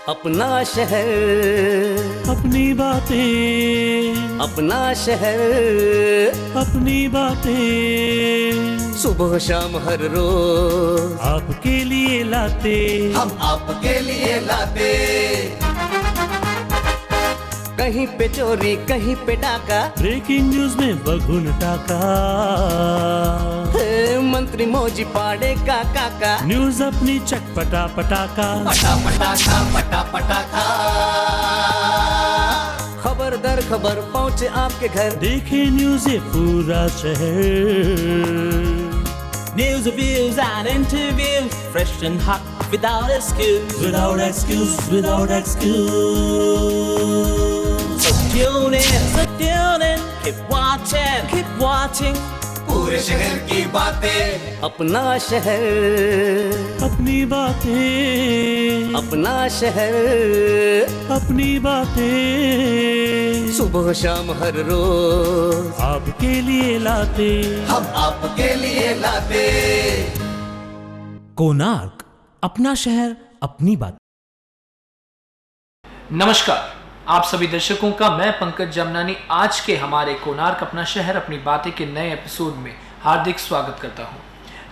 अपना शहर, अपनी बातें, अपना शहर, अपनी बातें, सुबह शाम हर रोज आपके लिए लाते, हम आपके लिए लाते। कहीं पे चोरी, कहीं पे डाका, ब्रेकिंग न्यूज में बगुन टाका, मंत्री मौजी पाड़े का काका, न्यूज अपनी चटपटा पटाका, पटा पटाखा पटा पटाखा। खबर दर खबर पहुँचे आपके घर, देखे न्यूज ये पूरा शहर। News, reviews and interviews, fresh and hot, without excuse. Without excuse, without excuse. So tune in, keep watching. पूरे शहर की बातें, अपना शहर, अपनी बातें, अपना शहर, अपनी बातें, सुबह शाम हर रोज आपके लिए लाते, हम आपके लिए लाते। कोणार्क, अपना शहर अपनी बात। नमस्कार, आप सभी दर्शकों का मैं पंकज जमनानी आज के हमारे कोणार्क अपना शहर अपनी बातें के नए एपिसोड में हार्दिक स्वागत करता हूं।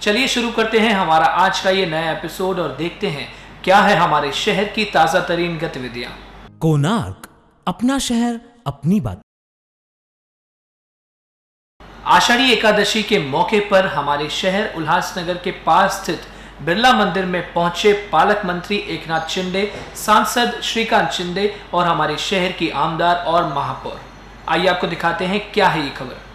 चलिए शुरू करते हैं हमारा आज का ये नया एपिसोड और देखते हैं क्या है हमारे शहर की ताजा तरीन गतिविधियां। कोणार्क, अपना शहर अपनी बात। आषाढ़ी एकादशी के मौके पर हमारे शहर उल्लासनगर के पास स्थित बिरला मंदिर में पहुंचे पालक मंत्री एकनाथ शिंदे, सांसद श्रीकांत शिंदे और हमारे शहर की आमदार और महापौर। आइए आपको दिखाते हैं क्या है ये खबर।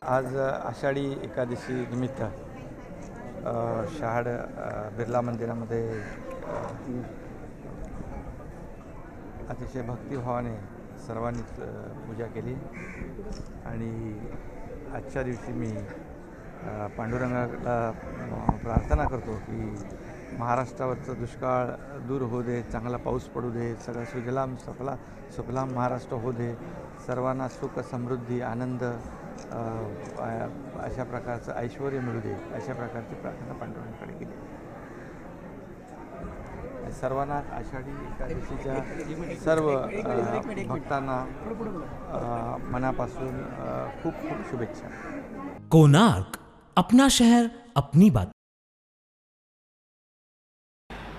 आज आषाढी एकादशी निमित्त शहाड बिर्ला मंदिरामध्ये अतिशय भक्तिभावाने सर्वांनीच पूजा केली आणि आजच्या दिवशी मी पांडुरंगाला प्रार्थना करतो की महाराष्ट्रावरचं दुष्काळ दूर होऊ दे, चांगला पाऊस पडू दे, सगळं सुजलाम सुफलाम महाराष्ट्र होऊ दे, सर्वांना सुख समृद्धी आनंद अशा प्रकारचं ऐश्वर्य मिळू दे, अशा प्रकारची प्रार्थना पांडुरंगाकडे केली। सर्वांना आषाढी एकादशीच्या सर्व भक्तांना मनापासून खूप खूप शुभेच्छा। कोणार्क, अपना शहर अपनी बात।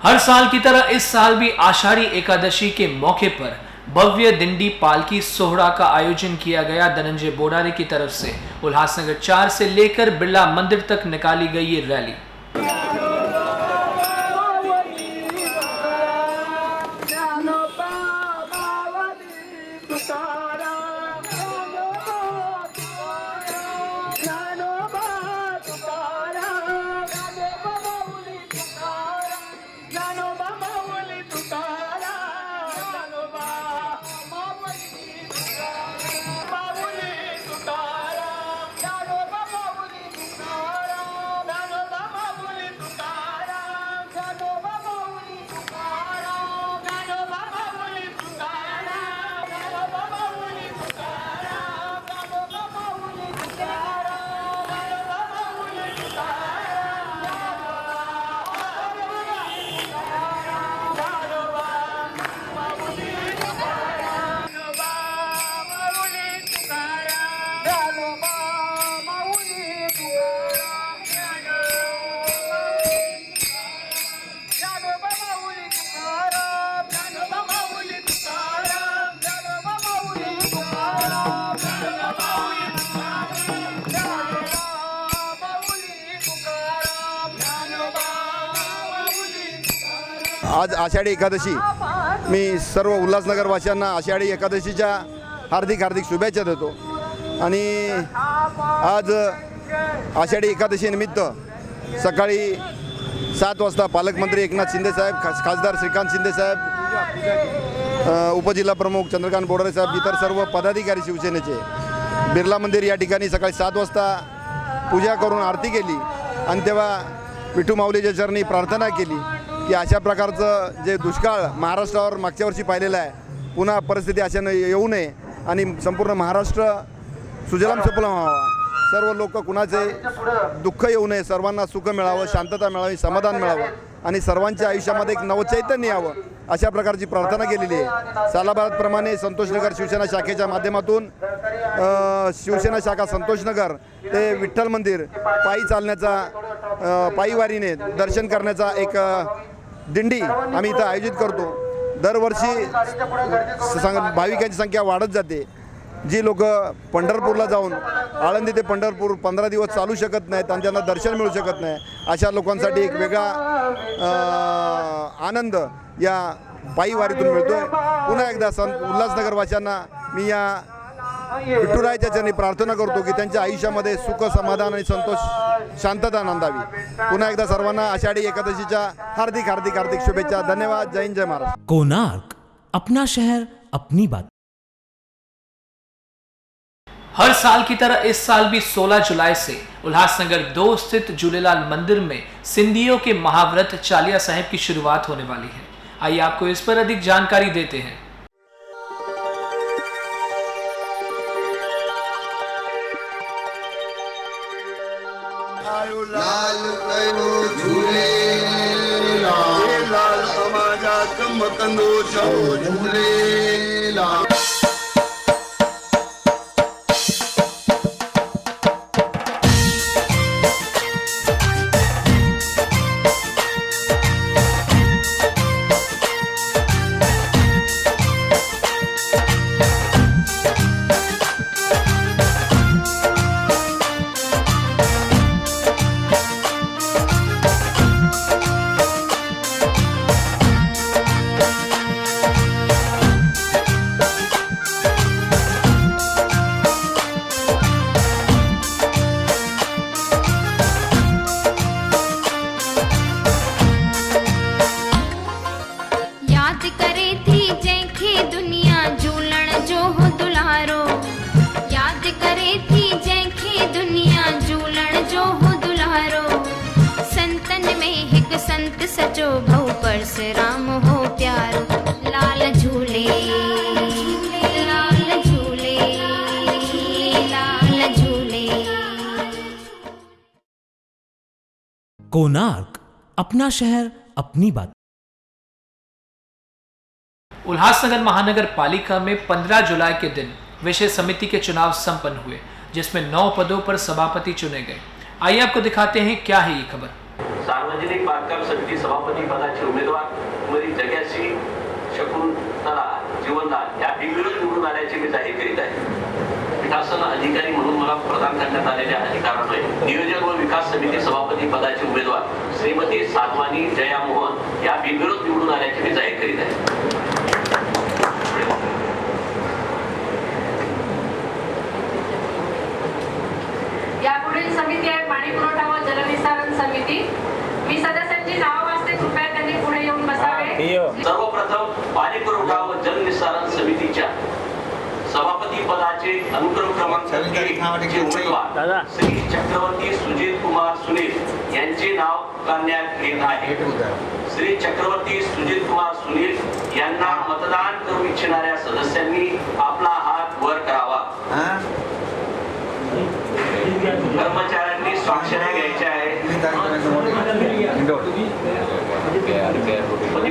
हर साल की तरह इस साल भी आषाढ़ी एकादशी के मौके पर भव्य दिंडी पालकी सोहरा का आयोजन किया गया। धनंजय बोडारे की तरफ से उल्लासनगर 4 से लेकर बिरला मंदिर तक निकाली गई ये रैली। आज आषाढी एकादशी, मी सर्व उल्हासनगरवासियांना आषाढी एकादशीच्या हार्दिक हार्दिक शुभेच्छा देतो. आणि आज आषाढी एकादशीनिमित्त सकाळी 7 वाजता पालकमंत्री एकनाथ शिंदेसाहेब, खासदार श्रीकांत शिंदेसाहेब, उपजिल्हा प्रमुख चंद्रकांत बोडरे साहेब, इतर सर्व पदाधिकारी शिवसेनेचे बिर्ला मंदिर या ठिकाणी सकाळी 7 वाजता पूजा करून आरती केली. आणि तेव्हा विठू माऊलीच्या चरणी प्रार्थना केली की अशा प्रकारचं जे दुष्काळ महाराष्ट्रावर मागच्या वर्षी पाहिलेलं आहे, पुन्हा परिस्थिती अशानं येऊ नये आणि संपूर्ण महाराष्ट्र सुजलाम सुफलाम व्हावा. सर्व लोक कुणाचे दुःख येऊ नये, सर्वांना सुख मिळावं, शांतता मिळावी, समाधान मिळावं आणि सर्वांच्या आयुष्यामध्ये एक नवचैतन्य यावं अशा प्रकारची प्रार्थना केलेली आहे. सालाबादप्रमाणे संतोषनगर शिवसेना शाखेच्या माध्यमातून शिवसेना शाखा संतोषनगर ते विठ्ठल मंदिर पायी चालण्याचा, पायीवारीने दर्शन करण्याचा एक दिंडी आम्ही इथं आयोजित करतो. दरवर्षी भाविकांची संख्या वाढत जाते. जी लोक पंढरपूरला जाऊन आळंदी ते पंढरपूर 15 दिवस चालू शकत नाहीत आणि त्यांना दर्शन मिळू शकत नाही, अशा लोकांसाठी एक वेगळा आनंद या पायी वारीतून मिळतो आहे. पुन्हा एकदा उल्हासनगरवासियांना मी या विठुरायाच्या चरणी प्रार्थना करतो की त्यांच्या आयुष्यामध्ये सुख, समाधान आणि संतोष, शांतता नांदावी. पुन्हा एकदा सर्वांना आषाढी एकादशीच्या हार्दिक हार्दिक हार्दिक शुभेच्छा. धन्यवाद. जय हिंद, जय महाराष्ट्र. कोणार्क, अपना शहर अपनी बात. हर साल की तरह इस साल भी 16 जुलाई से उल्हासनगर 2 स्थित झूलेलाल मंदिर में सिंधियों के महाव्रत चालिया साहिब की शुरुआत होने वाली है. आइए आपको इस पर अधिक जानकारी देते हैं. लाल झूले लाल समाजात मतंदो झूले लाल. सचो भव परशुराम हो प्यारो. लाल झूले लाल झूले लाल झूले. कोणार्क, अपना शहर अपनी बात. उल्हासनगर महानगर पालिका में 15 जुलाई के दिन विषय समिति के चुनाव संपन्न हुए, जिसमें 9 पदों पर सभापति चुने गए. आइए आपको दिखाते हैं क्या है ये खबर. सार्वजनिक बांधकाम समिती सभापती पदाचे उमेदवार कुमारी जग्यासी शकुंतला जीवनदार या बिनविरोध निवडून आल्याचे मी जाहीर करीत आहे. विकासन अधिकारी म्हणून मला प्रदान करण्यात आलेल्या अधिकारान्वये नियोजन व विकास समिती सभापती पदाचे उमेदवार श्रीमती साधवानी जया मोहन या बिनविरोध निवडून आल्याचे मी जाहीर करीत आहे. यापुढील समिती आहे पाणी पुरवठा व जलनिस्सारण समिती. मी सदस्यांची नाव वाचते, कृपया त्यांनी पुढे येऊन बसावे. सर्वप्रथम पाणी पुरवठा व जलनिस्सारण समितीच्या सभापती पदाचे अनुक्रम क्रमांक 1 चे उमेदवार श्री चक्रवर्ती सुजित कुमार सुनील यांचे नाव करण्यात येत आहे. श्री चक्रवर्ती सुजित कुमार सुनील यांना मतदान करू इच्छिणाऱ्या सदस्यांनी आपला हात वर करावा. कर्मचाऱ्यांनी स्वाक्षऱ्या घ्यायच्या आहेत.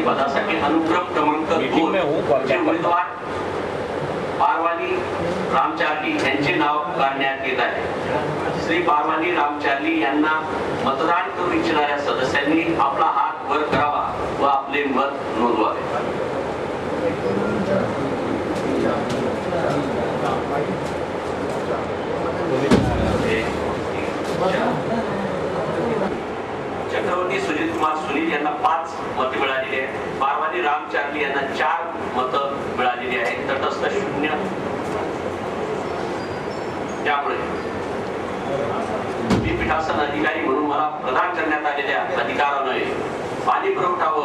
पदासाठी अनुक्रम क्रमांक 2 चे उमेदवार पारवानी रामचार्ली यांचे नाव काढण्यात येत आहे. श्री पारवानी रामचार्ली यांना मतदान करू इच्छिणाऱ्या सदस्यांनी आपला हात वर करावा व आपले मत नोंदवावे. चक्रवर्ती सुजित कुमार सुनील यांना 5 मतं मिळालेली आहे. बारवानी राम चार्ली यांना 4 मतं मिळालेली आहेत. तटस्थ 0. त्यामुळे मी पीठासन अधिकारी म्हणून मला प्रदान करण्यात आलेल्या अधिकाराने पाणी पुरवठा व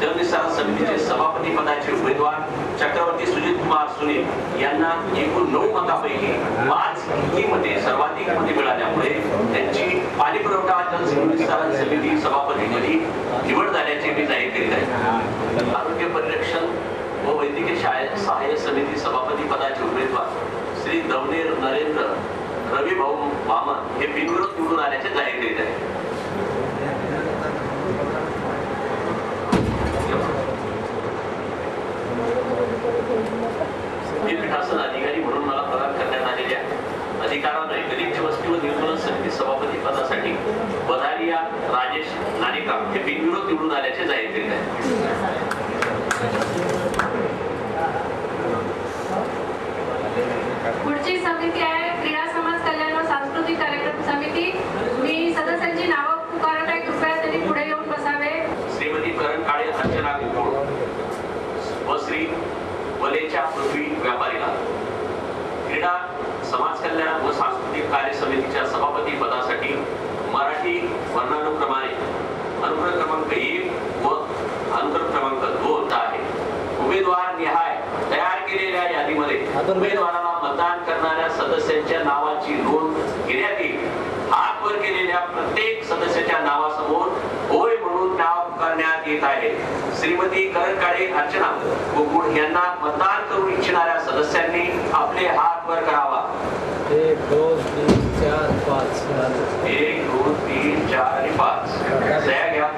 जलनिस्सारण समितीचे सभापती पदाचे उमेदवार चक्रवर्ती सुजित कुमार सुनील यांना एकूण 9 मतांपैकी 5 मते सर्वाधिक मते मिळाल्यामुळे त्यांची पाणी पुरवठा जलनिस्सारण समिती सभापतीपदी निवड झाल्याचे मी जाहीर करीत आहे. आरोग्य परिरक्षण व वैद्यकीय सहाय्य समिती सभापती पदाचे उमेदवार श्री दवणे नरेंद्र रवी भाऊ वामन हे बिनविरोध निवडून आल्याचे जाहीर करीत आहे. मी पीठासन अधिकारी म्हणून मला प्रदान करण्यात आलेल्या अधिकाराने गरीब वस्ती व निर्मूलन समिती सभापती पदासाठी बदारिया राजेश नाणेकर हे बिनविरोध निवडून आल्याचे जाहीर करीत आहे. पुढची समिती आहे क्रीडा समाज कल्याण व सांस्कृतिक कार्यक्रम समिती. मी सदस्यांची नावं पुकारत आहे. कृपया त्यांनी पुढे येऊन बसावे. श्रीमती करण काळे अर्चना गोकुळ व श्री वलेच्या पृथ्वी व्यापारीला क्रीडा समाज कल्याण व सांस्कृतिक कार्य समितीच्या सभापती पदासाठी मराठी वर्णानुक्रमाने अनुक्रम क्रमांक 1 व अनुक्रम क्रमांक 2 आहे. उमेदवार निहाय तयार केलेल्या यादीमध्ये उमेदवाराला मतदान करणाऱ्या सदस्यांच्या नावाची नोंद घेण्यात येईल. हात वर केलेल्या प्रत्येक सदस्याच्या नावासमोर होय म्हणून नाव करण्यात येत आहे. श्रीमती करण काळे अर्चना गोकुळ यांना मतदान करू इच्छिणाऱ्या सदस्यांनी आपले हात वर करावा. 1 2 3 4 5 1 2 3 4 आणि 5 सह्या घ्या.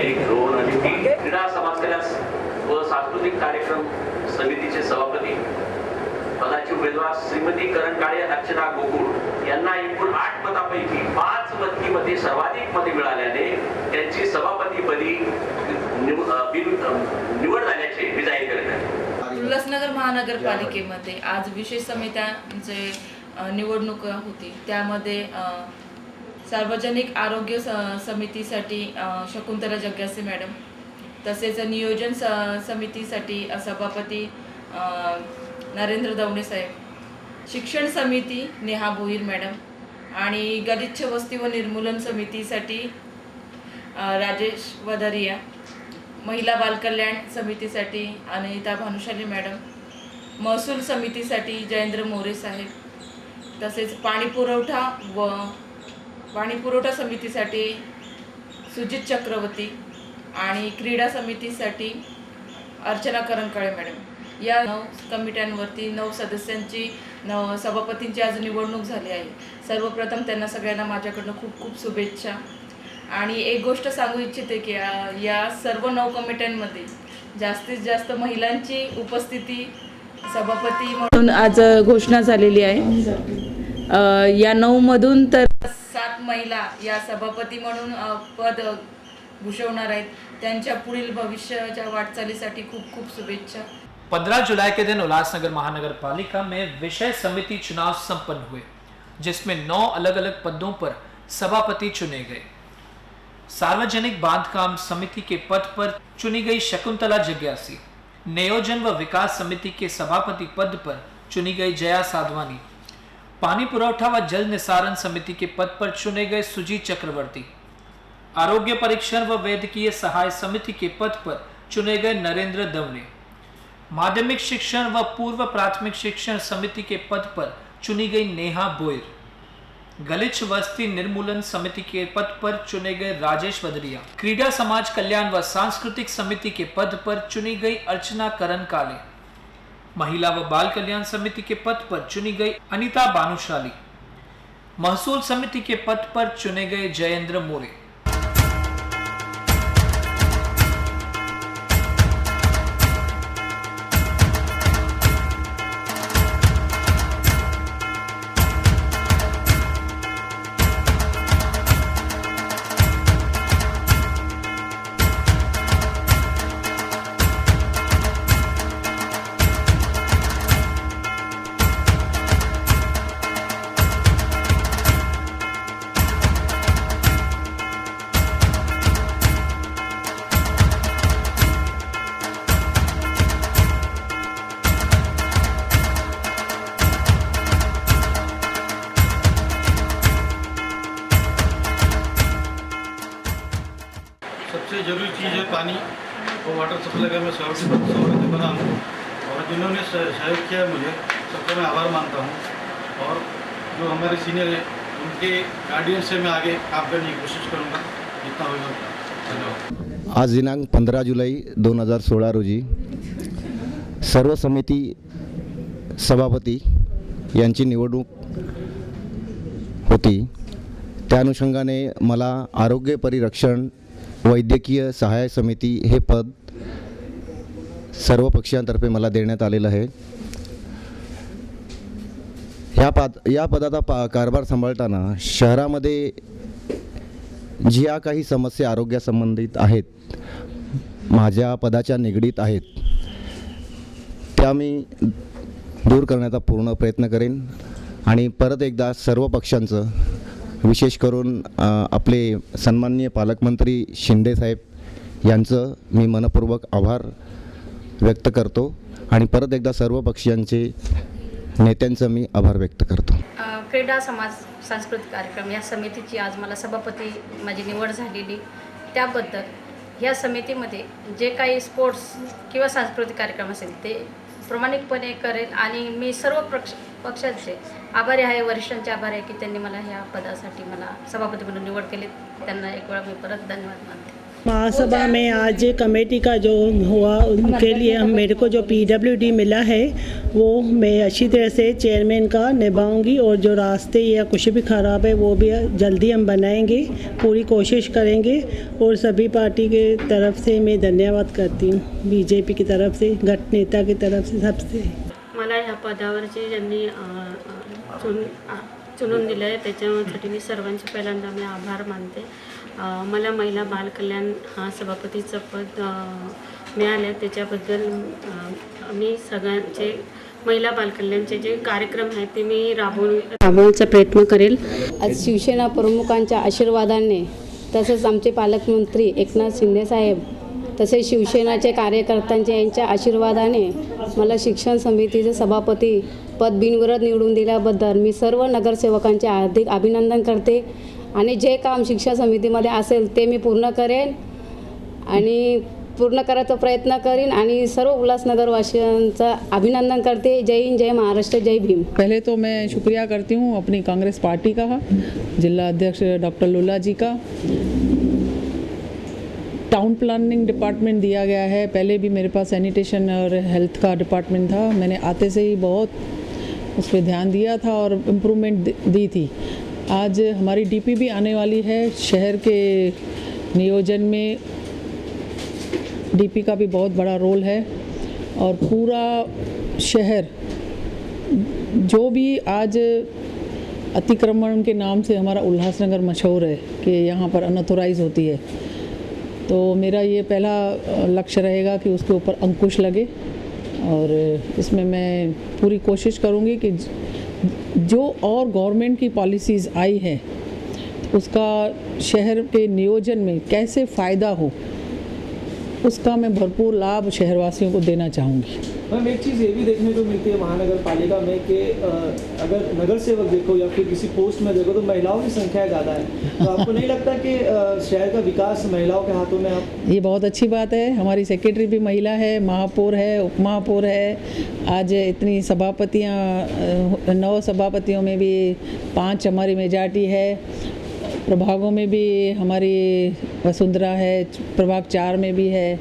1 2 आणि 3. क्रीडा समाज कल्याण व सांस्कृतिक कार्यक्रम समितीचे सभापती पदाचे उमेदवार श्रीमती करण काळे अर्चना गोकुळ यांना एकूण 8 मतांपैकी 5 मते सर्वाधिक मते मिळाल्याने त्यांची सभापतीपदी निवड झाल्याचे मी जाहीर करत आहे. उल्हासनगर महानगरपालिकेमध्ये आज विशेष समित्यांचे निवडणूक होती. त्यामध्ये सार्वजनिक आरोग्य समितीसाठी शकुंतला जग्यासे मॅडम, तसेच नियोजन समितीसाठी सभापती नरेंद्र दवणे साहेब, शिक्षण समिती नेहा भोईर मॅडम आणि गलिच्छ वस्ती व निर्मूलन समितीसाठी राजेश वधारिया, महिला बालकल्याण समितीसाठी अनिता भानुशाली मॅडम, महसूल समितीसाठी जयेंद्र मोरे साहेब, तसेच पाणीपुरवठा समितीसाठी सुजित चक्रवर्ती आणि क्रीडा समितीसाठी अर्चना करंकाळे मॅडम. या 9 कमिट्यांवरती 9 सदस्यांची सभापतींची आज निवडणूक झाली आहे. सर्वप्रथम त्यांना सगळ्यांना माझ्याकडनं खूप खूप शुभेच्छा. आणि एक गोष्ट सांगू इच्छिते की या सर्व 9 कमिट्यांमध्ये जास्तीत जास्त महिलांची उपस्थिती सभापती म्हणून आज घोषणा झालेली आहे. या 9 मधून तर 7 महिला या सभापती म्हणून पद भूषवणार आहेत. त्यांच्या पुढील भविष्याच्या वाटचालीसाठी खूप खूप शुभेच्छा. 15 जुलाई के दिन उल्लासनगर महानगर पालिका में विषय समिति चुनाव संपन्न हुए, जिसमें 9 अलग अलग पदों पर सभापति चुने गए. सार्वजनिक बांधकाम समिति के पद पर चुनी गई शकुंतला जग्यासी, नियोजन व विकास समिति के सभापति पद पर चुनी गई जया साधवानी, पानी पुरवठा व जल निस्सारण समिति के पद पर चुने गए सुजीत चक्रवर्ती, आरोग्य परीक्षण व वैद्यकीय सहाय समिति के पद पर चुने गए नरेंद्र दवणे, माध्यमिक शिक्षण व पूर्व प्राथमिक शिक्षण समिति के पद पर चुनी गई नेहा बोयर, गलिच्छ वस्ती निर्मूलन समिति के पद पर चुने गए राजेश वदरिया, क्रीडा समाज कल्याण व सांस्कृतिक समिति के पद पर चुनी गई अर्चना करण काले, महिला व बाल कल्याण समिति के पद पर चुनी गई अनिता भानुशाली, महसूल समिति के पद पर चुने गए जयेंद्र मोरे. और वाटर सप्लाई का मैं स्वागत बना हूँ और जिन्होंने सहयोग किया मुझे सबका मैं आभार मानता हूँ। और जो हमारे सीनियर हैं उनके गार्डियन से मैं आगे काम करने की कोशिश करूँगा जितना होगा। धन्यवाद। आज दिनांक 15 जुलै 2016 रोजी सर्व समिती सभापती यांची निवडणूक होती। त्या अनुषंगाने मला आरोग्य परिरक्षण वैद्यकीय सहाय्य समिती हे पद सर्व पक्षांतर्फे मला देण्यात आलेलं आहे। या पदाचा कारभार सांभाळताना शहरामध्ये ज्या काही समस्या आरोग्यासंबंधित आहेत माझ्या पदाच्या निगडीत आहेत त्या मी दूर करण्याचा पूर्ण प्रयत्न करेन आणि परत एकदा सर्व पक्षांचं विशेष करून आपले सन्माननीय पालकमंत्री शिंदे साहेब यांचं मी मनपूर्वक आभार व्यक्त करतो आणि परत एकदा सर्व पक्षांचे नेत्यांचं मी आभार व्यक्त करतो। क्रीडा समाज सांस्कृतिक कार्यक्रम या समितीची आज मला सभापती माझी निवड झालेली, त्याबद्दल या समितीमध्ये जे काही स्पोर्ट्स किंवा सांस्कृतिक कार्यक्रम असेल ते प्रामाणिकपणे करेल आणि मी सर्व पक्षांचे आभारी आहे, वरिष्ठांचे आभारी आहे की त्यांनी मला ह्या पदासाठी मला सभापती म्हणून निवड केली। त्यांना एक वेळा मी परत धन्यवाद मानते। महासभा में आज कमेटी का जो हुआ उनके लिए मेरे को जो PWD मिला है वो मैं अच्छी तरह से चेयरमैन का निभाऊंगी और जो रास्ते या कुछ भी ख़राब है वो भी जल्दी हम बनाएंगे, पूरी कोशिश करेंगे। और सभी पार्टी के तरफ से मैं धन्यवाद करती हूँ, BJP की तरफ से, गट नेता की तरफ से, सबसे। मला ह्या पदावरचे ज्यांनी चुनून दिलं आहे त्याच्यासाठी मी सर्वांचे पहिल्यांदा मी आभार मानते। मला महिला बाल कल्याण हा सभापतीचं पद मिळालं त्याच्याबद्दल मी सगळ्यांचे महिला बाल कल्याणचे जे कार्यक्रम आहेत ते मी राबवण्याचा प्रयत्न करेल। आज शिवसेना प्रमुखांच्या आशीर्वादाने तसेच आमचे पालकमंत्री एकनाथ शिंदे साहेब तसेच शिवसेनाचे कार्यकर्त्यांच्या यांच्या आशीर्वादाने मला शिक्षण समितीचे सभापती पद बिनविरोध निवडून दिल्याबद्दल मी सर्व नगरसेवकांचे हार्दिक अभिनंदन करते आणि जे काम शिक्षण समितीमध्ये असेल ते मी पूर्ण करेन आणि पूर्ण करायचा प्रयत्न करीन आणि सर्व उल्हासनगरवासियांचा अभिनंदन करते। जय हिंद, जय महाराष्ट्र, जय भीम। पहले तो मैं शुक्रिया करती हूँ अपनी कांग्रेस पार्टी का, जिला अध्यक्ष डॉक्टर लुल्ला जी का। टाउन प्लानिंग डिपार्टमेंट दिया गया है, पहले भी मेरे पास सैनिटेशन और हेल्थ का डिपार्टमेंट था, मैंने आते से ही बहुत उस पर ध्यान दिया था और इम्प्रूवमेंट दी थी। आज हमारी DP भी आने वाली है, शहर के नियोजन में DP का भी बहुत बड़ा रोल है और पूरा शहर जो भी आज अतिक्रमण के नाम से हमारा उल्लासनगर मशहूर है कि यहाँ पर अनऑथोराइज होती है, तो मेरा ये पहला लक्ष्य रहेगा कि उसके ऊपर अंकुश लगे और इसमें मैं पूरी कोशिश करूँगी कि जो और गवर्नमेंट की पॉलिसीज़ आई हैं उसका शहर के नियोजन में कैसे फ़ायदा हो उसका मैं भरपूर लाभ शहरवासियों को देना चाहूँगी। मैम एक चीज़ ये भी देखने को मिलती है महानगर पालिका में कि अगर नगर सेवक देखो या फिर किसी पोस्ट में देखो तो महिलाओं की संख्या ज़्यादा है, तो आपको नहीं लगता कि शहर का विकास महिलाओं के हाथों में आप? ये बहुत अच्छी बात है, हमारी सेक्रेटरी भी महिला है, महापौर है, उपमहापौर है, आज इतनी सभापतियाँ 9 सभापतियों में भी 5 हमारी मेजॉरिटी है, प्रभागों में भी हमारी वसुंधरा है, प्रभाग 4 में भी है,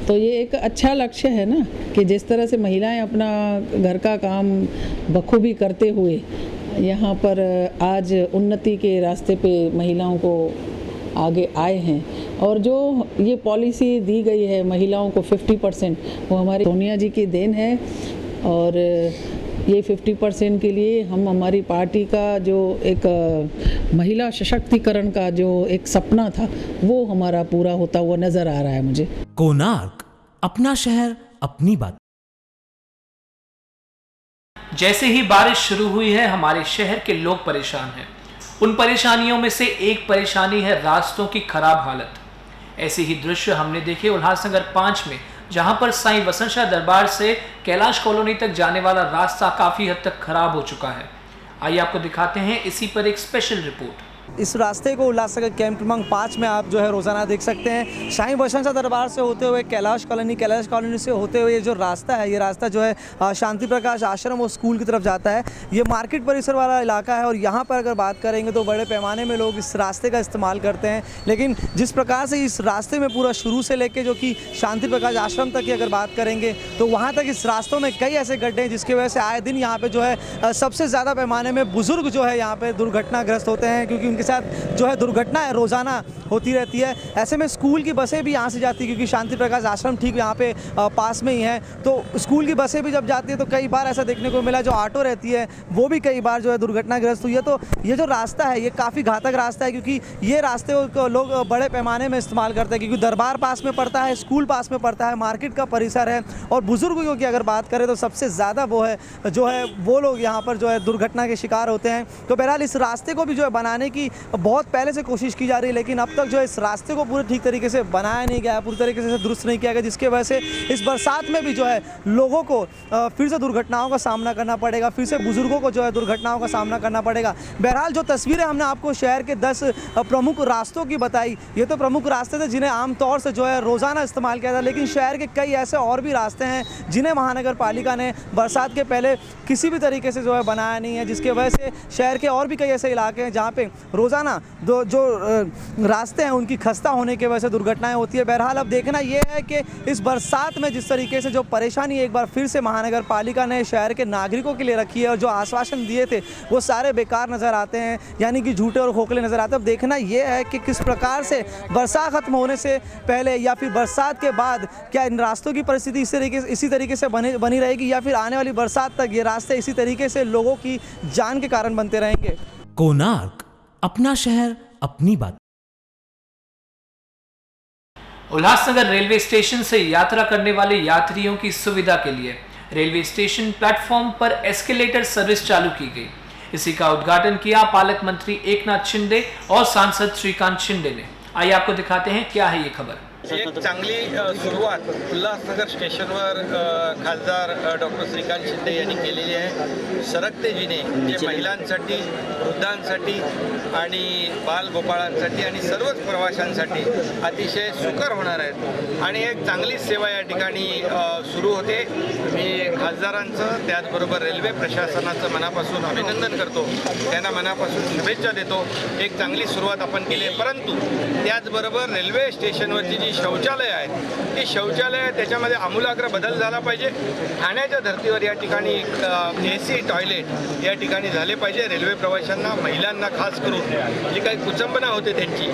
तो ये एक अच्छा लक्ष्य है ना कि जिस तरह से महिलाएं अपना घर का काम बखूबी करते हुए यहाँ पर आज उन्नति के रास्ते पे महिलाओं को आगे आए हैं। और जो ये पॉलिसी दी गई है महिलाओं को 50%, वो हमारी सोनिया जी की देन है और ये 50% के लिए हम हमारी पार्टी का जो एक महिला सशक्तिकरण का जो एक सपना था वो हमारा पूरा होता हुआ नजर आ रहा है मुझे। कोणार्क, अपना शहर अपनी बात। जैसे ही बारिश शुरू हुई है हमारे शहर के लोग परेशान हैं। उन परेशानियों में से एक परेशानी है रास्तों की खराब हालत। ऐसे ही दृश्य हमने देखे उल्लासनगर 5 में, जहां पर साईं वसंत दरबार से कैलाश कॉलोनी तक जाने वाला रास्ता काफी हद तक खराब हो चुका है। आइए आपको दिखाते हैं इसी पर एक स्पेशल रिपोर्ट। इस रास्ते को उल्लासनगर कैंप क्रमांक 5 में आप जो है रोज़ाना देख सकते हैं। शाही बशंसा दरबार से होते हुए कैलाश कॉलोनी से होते हुए ये जो रास्ता है, ये रास्ता जो है शांति प्रकाश आश्रम और स्कूल की तरफ जाता है। ये मार्केट परिसर वाला इलाका है और यहाँ पर अगर बात करेंगे तो बड़े पैमाने में लोग इस रास्ते का इस्तेमाल करते हैं। लेकिन जिस प्रकार से इस रास्ते में पूरा शुरू से लेके जो कि शांति प्रकाश आश्रम तक की अगर बात करेंगे तो वहाँ तक इस रास्तों में कई ऐसे गड्ढे हैं जिसकी वजह से आए दिन यहाँ पे जो है सबसे ज़्यादा पैमाने में बुजुर्ग जो है यहाँ पे दुर्घटनाग्रस्त होते हैं, क्योंकि उनके साथ जो है दुर्घटनाएं रोज़ाना होती रहती है। ऐसे में स्कूल की बसें भी यहाँ से जाती है, क्योंकि शांति प्रकाश आश्रम ठीक यहाँ पे पास में ही है, तो स्कूल की बसें भी जब जाती है तो कई बार ऐसा देखने को मिला जो ऑटो रहती है वो भी कई बार जो है दुर्घटनाग्रस्त हुई है। तो ये जो रास्ता है ये काफ़ी घातक रास्ता है, क्योंकि ये रास्ते को लोग बड़े पैमाने में इस्तेमाल करते हैं, क्योंकि दरबार पास में पड़ता है, स्कूल पास में पड़ता है, मार्केट का परिसर है। और बुजुर्गों की अगर बात करें तो सबसे ज़्यादा वो लोग यहाँ पर जो है दुर्घटना के शिकार होते हैं। तो बहरहाल इस रास्ते को भी जो है बनाने की बहुत पहले से कोशिश की जा रही है, लेकिन अब तक जो है इस रास्ते को पूरे ठीक तरीके से बनाया नहीं गया है, पूरी तरीके से दुरुस्त नहीं किया गया, जिसकी वजह से इस बरसात में भी जो है लोगों को फिर से दुर्घटनाओं का सामना करना पड़ेगा, फिर से बुजुर्गों को जो है दुर्घटनाओं का सामना करना पड़ेगा। बहरहाल जो तस्वीरें हमने आपको शहर के 10 प्रमुख रास्तों की बताई, ये तो प्रमुख रास्ते थे जिन्हें आमतौर से जो है रोज़ाना इस्तेमाल किया जाता है, लेकिन शहर के कई ऐसे और भी रास्ते हैं जिन्हें महानगर पालिका ने बरसात के पहले किसी भी तरीके से जो है बनाया नहीं है, जिसकी वजह से शहर के और भी कई ऐसे इलाके हैं जहाँ पे रोज़ाना जो रास्ते हैं उनकी खस्ता होने की वजह से दुर्घटनाएं होती है। बहरहाल अब देखना ये है कि इस बरसात में जिस तरीके से जो परेशानी एक बार फिर से महानगर पालिका ने शहर के नागरिकों के लिए रखी है और जो आश्वासन दिए थे वो सारे बेकार नज़र आते हैं, यानी कि झूठे और खोखले नज़र आते हैं। अब देखना ये है कि किस प्रकार से बरसात खत्म होने से पहले या फिर बरसात के बाद क्या इन रास्तों की परिस्थिति इसी तरीके से बनी रहेगी, या फिर आने वाली बरसात तक ये रास्ते इसी तरीके से लोगों की जान के कारण बनते रहेंगे। कोणार्क, अपना शहर अपनी बात। उल्लासनगर रेलवे स्टेशन से यात्रा करने वाले यात्रियों की सुविधा के लिए रेलवे स्टेशन प्लेटफॉर्म पर एस्केलेटर सर्विस चालू की गई। इसी का उद्घाटन किया पालक मंत्री एकनाथ शिंदे और सांसद श्रीकांत शिंदे ने। आइए आपको दिखाते हैं क्या है ये खबर। एक चांगली सुरुवात उल्हासनगर स्टेशनवर खासदार डॉक्टर श्रीकांत शिंदे यांनी केलेली आहे। सरकते जिने जे महिलांसाठी, वृद्धांसाठी आणि बालगोपाळांसाठी आणि सर्वच प्रवाशांसाठी अतिशय सुकर होणार आहेत आणि एक चांगली सेवा या ठिकाणी सुरू होते। मी खासदारांचं त्याचबरोबर रेल्वे प्रशासनाचं मनापासून अभिनंदन करतो, त्यांना मनापासून शुभेच्छा देतो। एक चांगली सुरुवात आपण केली आहे, परंतु त्याचबरोबर रेल्वे स्टेशनवरची जी शौचालय आहेत ती शौचालय त्याच्यामध्ये आमूलाग्र बदल झाला पाहिजे। ठाण्याच्या धर्तीवर या ठिकाणी AC टॉयलेट या ठिकाणी झाले पाहिजे। रेल्वे प्रवाशांना, महिलांना खास करून जी काही कुचंबना होते त्यांची,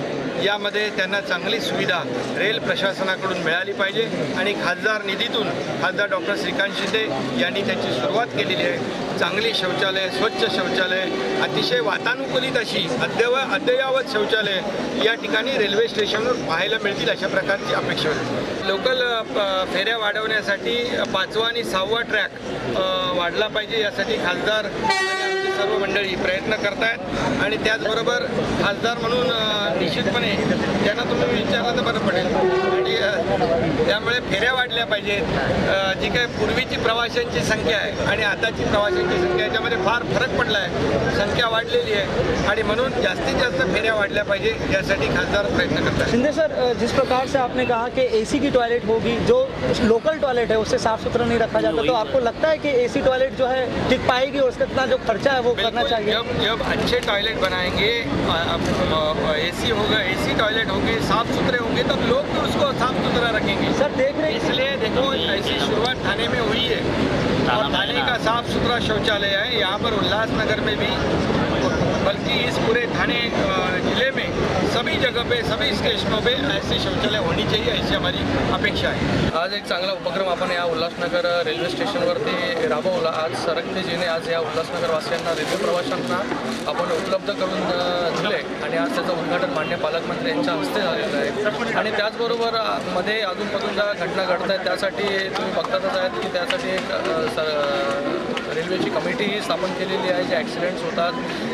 यामध्ये त्यांना चांगली सुविधा रेल प्रशासनाकडून मिळाली पाहिजे आणि खासदार निधीतून खासदार डॉक्टर श्रीकांत शिंदे यांनी त्याची सुरुवात केलेली आहे। चांगली शौचालय, स्वच्छ शौचालय, अतिशय वातानुकूलित अशी अद्ययावत शौचालय या ठिकाणी रेल्वे स्टेशनवर पाहायला मिळतील अशा प्रकारची अपेक्षा होती। लोकल फेऱ्या वाढवण्यासाठी 5वा आणि 6वा ट्रॅक वाढला पाहिजे, यासाठी खासदार आणि सर्व मंडळी प्रयत्न करत आहेत आणि त्याचबरोबर खासदार म्हणून निश्चितपणे त्यांना तुम्ही विचारलं तर बरं पडेल आणि त्यामुळे फेऱ्या वाढल्या पाहिजेत। जी काही पूर्वीची प्रवाशांची संख्या आहे आणि आताची प्रवाशांची संख्या याच्यामध्ये फार फरक पडला आहे, संख्या वाढलेली आहे आणि म्हणून जास्तीत जास्त फेऱ्या वाढल्या पाहिजे, यासाठी खासदार प्रयत्न करत आहेत। शिंदे सर, जिस प्रकार से आपने कहा कि AC की टॉयलेट होगी, जो लोकल टॉयलेट है उससे साफ सुथरा नहीं रखा जाता, तो आपको लगता है कि AC टॉयलेट जो है टिक पाएगी और उसका इतना जो खर्चा है वो करना चाहिए? जब अच्छे टॉयलेट बनाएंगे, AC होगा, AC टॉयलेट होंगे, साफ सुथरे होंगे, तब लोग भी उसको साफ सुथरा रखेंगे। सर देख रहे, इसलिए देखो ऐसी शुरुआत थाने में हुई है और थाने का साफ सुथरा शौचालय है। यहाँ पर उल्लासनगर में भी, बल्कि इस पूरे थाने जिले में सभी जगह पे, सभी स्टेशनों पे ऐसे शौचालय होनी चाहिए, ऐसी हमारी अपेक्षा है। आज एक चांगला उपक्रम आपण या उल्हासनगर रेल्वे स्टेशनवरती राबवला। आज सरकते जिने आज या उल्हासनगर वासियांना, रेल्वे प्रवाशांना आपण उपलब्ध करून दिले आणि आज त्याचं उद्घाटन माननीय पालकमंत्री यांच्या हस्ते झालेलं आहे। आणि त्याचबरोबर मध्ये अजूनमधून ज्या घटना घडत आहेत त्यासाठी तुम्ही बघतातच आहेत की त्यासाठी एक रेल्वेची कमिटी स्थापन केलेली आहे। जे ॲक्सिडेंट्स होतात,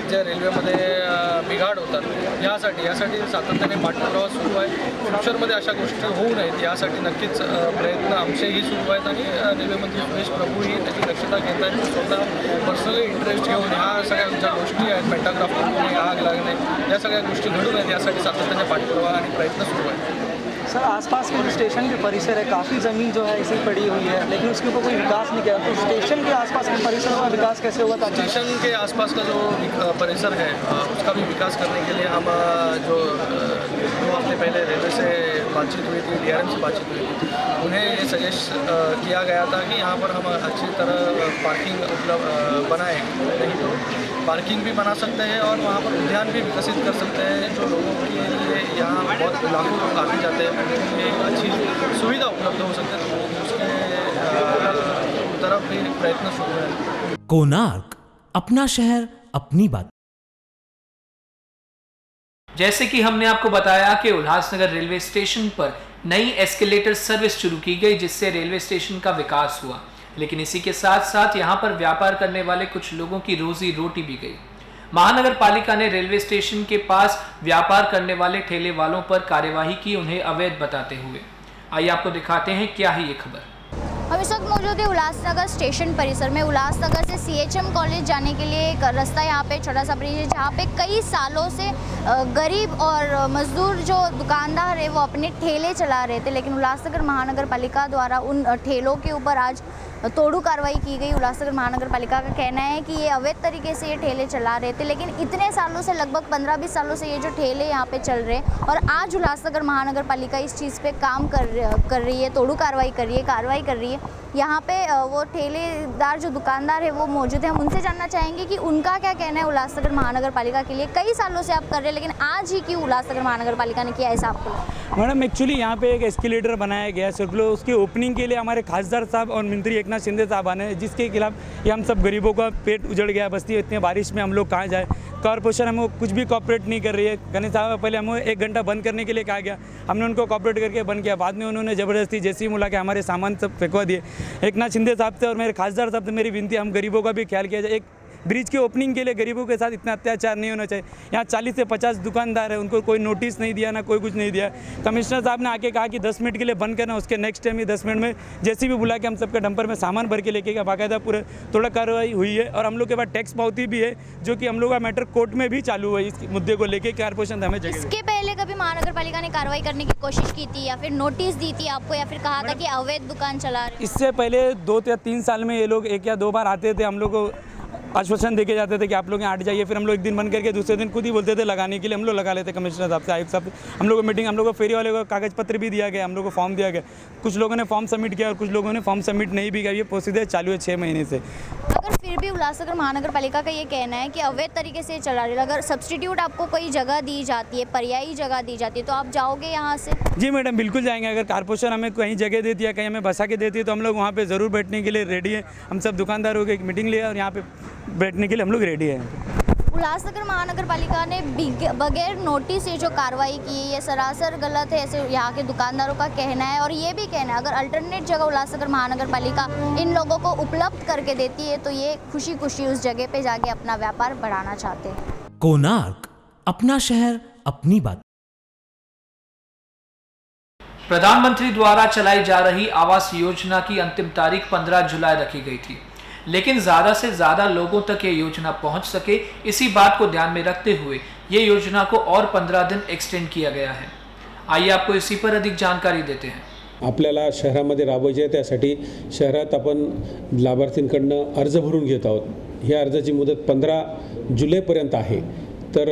जे रेल्वे रेल्वेमध्ये बिघाड होतात यासाठी सातत्याने पाठपुरावा सुरू आहे. फ्युचरमध्ये अशा गोष्टी होऊ नयेत यासाठी नक्कीच प्रयत्न आमचेही सुरू आहेत आणि रेल्वेमंत्री सुरेश प्रभूही त्याची दक्षता घेत आहेत. स्वतः पर्सनली इंटरेस्ट घेऊन ह्या सगळ्या ज्या गोष्टी आहेत, पेंटाग्राफ करून आग लागणे, या सगळ्या गोष्टी घडू नयेत यासाठी सातत्याने पाठपुरावा आणि प्रयत्न सुरू आहेत. सर, आसपास में स्टेशन के परिसर है, काफ़ी ज़मीन जो है ऐसी पड़ी हुई है, लेकिन उसके ऊपर कोई विकास नहीं किया. तो स्टेशन के आसपास के परिसर का विकास कैसे होगा? स्टेशन के आसपास का जो परिसर है उसका भी विकास करने के लिए हम जो 2 हफ्ते पहले रेलवे से बातचीत हुई थी, DRM से बातचीत हुई थी, उन्हें ये सजेस्ट किया गया था कि यहाँ पर हम अच्छी तरह पार्किंग उपलब्ध बनाएं. नहीं तो पार्किंग भी बना सकते हैं और वहाँ पर उद्यान भी विकसित कर सकते हैं. जो लोगों के लिए यहाँ बहुत लाखों लोग आते जाते हैं, उनके लिए अच्छी सुविधा उपलब्ध हो सकती है. तो उसके तरफ भी प्रयत्न शुरू है. कोणार्क, अपना शहर अपनी बात. जैसे कि हमने आपको बताया कि उल्लासनगर रेलवे स्टेशन पर नई एस्केलेटर सर्विस शुरू की गई, जिससे रेलवे स्टेशन का विकास हुआ. लेकिन इसी के साथ साथ यहाँ पर व्यापार करने वाले कुछ लोगों की रोजी रोटी भी गई. महानगर पालिका ने रेलवे स्टेशन के पास व्यापार करने वाले ठेले वालों पर कार्यवाही की, उन्हें अवैध बताते हुए. आइए आपको दिखाते हैं क्या है ये खबर. हम इस वक्त मौजूद है उल्लासनगर स्टेशन परिसर में. उल्लासनगर से CHM कॉलेज जाने के लिए एक रास्ता यहाँ पे छोटा सा ब्रिज है, जहाँ पे कई सालों से गरीब और मजदूर जो दुकानदार है वो अपने ठेले चला रहे थे. लेकिन उल्लासनगर महानगर पालिका द्वारा उन ठेलों के ऊपर आज तोड़ू कार्रवाई की गई. उल्लासनगर महानगर पालिका का कहना है कि ये अवैध तरीके से ये ठेले चला रहे थे, लेकिन इतने सालों से, लगभग 15-20 सालों से ये जो ठेले यहाँ पे चल रहे हैं, और आज उल्लासनगर महानगर पालिका इस चीज़ पे काम कर रही है, तोड़ू कार्रवाई कर रही है. यहाँ पे वो ठेलेदार जो दुकानदार है वो मौजूद है. हम उनसे जानना चाहेंगे कि उनका क्या कहना है उल्लासनगर महानगर पालिका के लिए. कई सालों से आप कर रहे हैं, लेकिन आज ही क्यों उल्लासनगर महानगर पालिका ने किया ऐसा आपको? मैडम, एक्चुअली यहाँ पे एक एस्केलेटर बनाया गया है सर्कुलर. उसकी ओपनिंग के लिए हमारे खासदार साहब और मंत्री एकनाथ शिंदे साहब आने हैं, जिसके खिलाफ ये हम सब गरीबों का पेट उजड़ गया. बस्ती इतने बारिश में हम लोग कहाँ जाए. कॉर्पोरेशन हमें कुछ भी कॉपरेट नहीं कर रही है. गणेश साहब पहले हमें 1 घंटा बंद करने के लिए कहा गया, हमने उनको कॉपरेट करके बंद किया. बाद में उन्होंने ज़बरदस्ती जैसी मुला के हमारे सामान सब फेंकवा दिए. एकनाथ शिंदे साहब से और मेरे खासदार साहब से मेरी विनती, हम गरीबों का भी ख्याल किया जाए. एक ब्रिज की ओपनिंग के लिए गरीबों के साथ इतना अत्याचार नहीं होना चाहिए. यहाँ 40 से 50 दुकानदार है, उनको कोई नोटिस नहीं दिया, ना कोई कुछ नहीं दिया. कमिश्नर साहब ने आके कहा कि 10 मिनट के लिए बंद करना. उसके नेक्स्ट टाइम ही 10 मिनट में जैसे भी बुला के हम सबके डंपर में सामान भर के लेके गया. बाकायदा पूरे थोड़ा कार्रवाई हुई है और हम लोग के पास टैक्स पावती भी है, जो कि हम लोग का मैटर कोर्ट में भी चालू हुआ है. इस मुद्दे को लेके कॉर्पोरेशन हमें जगह. इसके पहले कभी महानगर पालिका ने कार्रवाई करने की कोशिश की थी, या फिर नोटिस दी थी आपको, या फिर कहा था कि अवैध दुकान चला रहे? इससे पहले 2 या 3 साल में ये लोग 1 या 2 बार आते थे. हम लोग को आश्वासन देके जाते थे कि आप लोग यहाँ हट जाइए. फिर हम लोग एक दिन बंद करके दूसरे दिन खुद ही बोलते थे लगाने के लिए. हम लोग लगा लेते कमिश्नर साहब से, आयुक्त साहब. हम लोग को मीटिंग, हम लोग को फेरी वाले को कागज़ पत्र भी दिया गया, हम लोग को फॉर्म दिया गया. कुछ लोगों ने फॉर्म सबमिट किया और कुछ लोगों ने फॉर्म सबमिट नहीं भी किया. ये प्रोसीजर चालू है 6 महीने से. अगर फिर भी उल्लासनगर महानगर पालिका का ये कहना है कि अवैध तरीके से चला रही है, अगर सब्सटीट्यूट आपको कोई जगह दी जाती है, पर्यायी जगह दी जाती है, तो आप जाओगे यहाँ से? जी मैडम, बिल्कुल जाएंगे. अगर कॉर्पोरेशन हमें कहीं जगह देती है, कहीं हमें बसा के देती है, तो हम लोग वहाँ पे ज़रूर बैठने के लिए रेडी है. हम सब दुकानदारों की एक मीटिंग लिया और यहाँ पे बैठने के लिए हम लोग रेडी हैं. उल्लासनगर महानगर पालिका ने बगैर नोटिस ये जो कार्रवाई की है, ये सरासर गलत है, ऐसे यहाँ के दुकानदारों का कहना है. और ये भी कहना है अगर अल्टरनेट जगह उल्लासनगर महानगर पालिका इन लोगों को उपलब्ध करके देती है, तो ये खुशी खुशी उस जगह पे जाके अपना व्यापार बढ़ाना चाहते हैं. कोणार्क, अपना शहर अपनी बात. प्रधानमंत्री द्वारा चलाई जा रही आवास योजना की अंतिम तारीख 15 जुलाई रखी गई थी, लेकिन ज़्यादा से ज़्यादा लोगों तक ये योजना पहुंच सके, इसी बात को ध्यान में रखते हुए ये योजना को और 15 दिन एक्सटेंड किया गया है. आइए आपको इसी पर अधिक जानकारी देते हैं. आपल्याला शहरामध्ये राबवायचे आहे, त्यासाठी शहरात आपण लाभार्थींकडनं अर्ज भरून घेत आहोत. ह्या अर्जाची मुदत 15 जुलैपर्यंत आहे. तर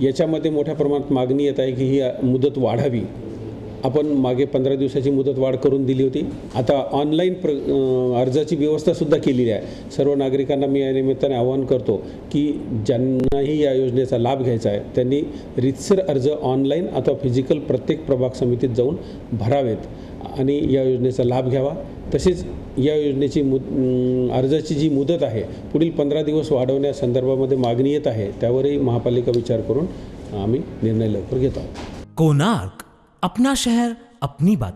याच्यामध्ये मोठ्या प्रमाणात मागणी येत आहे की ही मुदत वाढावी. आपण मागे 15 दिवसाची मुदत वाढ करून दिली होती. आता ऑनलाईन अर्जाची व्यवस्थासुद्धा केलेली आहे. सर्व नागरिकांना मी या निमित्ताने आवाहन करतो की ज्यांनाही या योजनेचा लाभ घ्यायचा आहे त्यांनी रीतसर अर्ज ऑनलाईन अथवा फिजिकल प्रत्येक प्रभाग समितीत जाऊन भरावेत आणि या योजनेचा लाभ घ्यावा. तसेच या योजनेची अर्जाची जी मुदत आहे पुढील 15 दिवस वाढवण्यासंदर्भामध्ये मागणी येत आहे. त्यावरही महापालिका विचार करून आम्ही निर्णय लवकर घेत आहोत. कोणार्क, अपना शहर अपनी बात.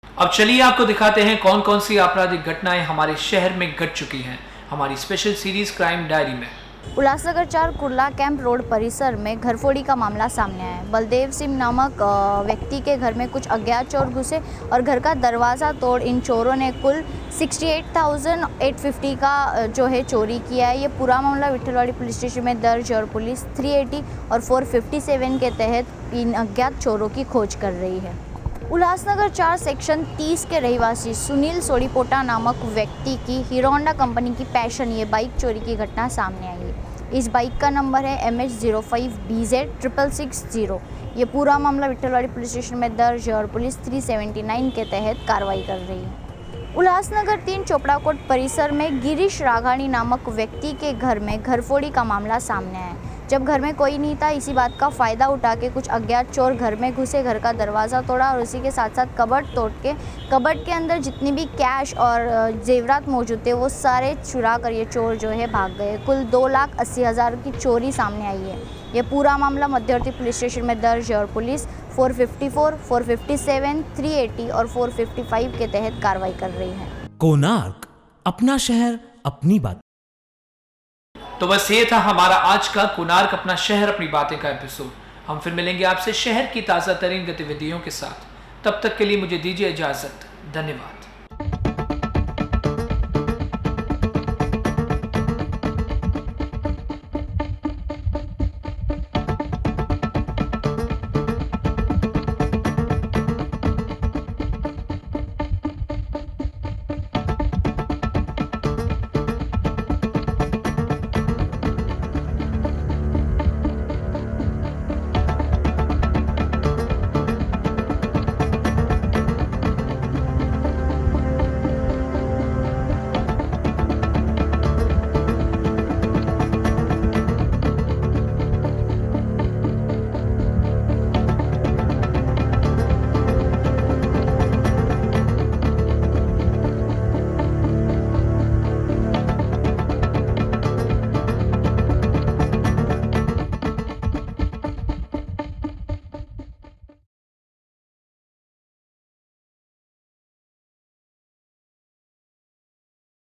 अब चलिए आपको दिखाते हैं कौन कौन सी आपराधिक घटनाएं हमारे शहर में घट चुकी हैं. हमारी स्पेशल सीरीज क्राइम डायरी में। उल्लासनगर 4 कुर्ला कैंप रोड परिसर में घरफोड़ी का मामला सामने आया है। बलदेव सिंह नामक व्यक्ति के घर में कुछ अज्ञात चोर घुसे और घर का दरवाज़ा तोड़ इन चोरों ने कुल 68,850 का जो है चोरी किया है। ये पूरा मामला विठलवाड़ी पुलिस स्टेशन में दर्ज और पुलिस 380 और 457 के तहत इन अज्ञात चोरों की खोज कर रही है। उल्लासनगर 4 सेक्शन 30 के रहवासी सुनील सोड़ीपोटा नामक व्यक्ति की हीरो होंडा कंपनी की पैशन ये बाइक चोरी की घटना सामने आई है। इस बाइक का नंबर है MH05BZ660। ये पूरा मामला विठलवाड़ी पुलिस स्टेशन में दर्ज है और पुलिस 379 के तहत कार्रवाई कर रही है। उल्लासनगर 3 चोपड़ाकोट परिसर में गिरीश राघानी नामक व्यक्ति के घर में घरफोड़ी का मामला सामने आया। जब घर में कोई नहीं था, इसी बात का फ़ायदा उठा के कुछ अज्ञात चोर घर में घुसे, घर का दरवाज़ा तोड़ा और उसी के साथ साथ कबर्ड तोड़ के कबर्ड के अंदर जितनी भी कैश और जेवरात मौजूद थे वो सारे चुरा कर ये चोर जो है भाग गए। कुल 2,80,000 की चोरी सामने आई है। ये पूरा मामला मध्यवर्ती पुलिस स्टेशन में दर्ज है और पुलिस 454, 457, 380 और 455 के तहत कार्रवाई कर रही है। कोणार्क, अपना शहर अपनी बात। तो बस ये था हमारा आज का कोणार्क अपना शहर अपनी बातें का एपिसोड। हम फिर मिलेंगे आपसे शहर की ताज़ा तरीन गतिविधियों के साथ। तब तक के लिए मुझे दीजिए इजाज़त। धन्यवाद।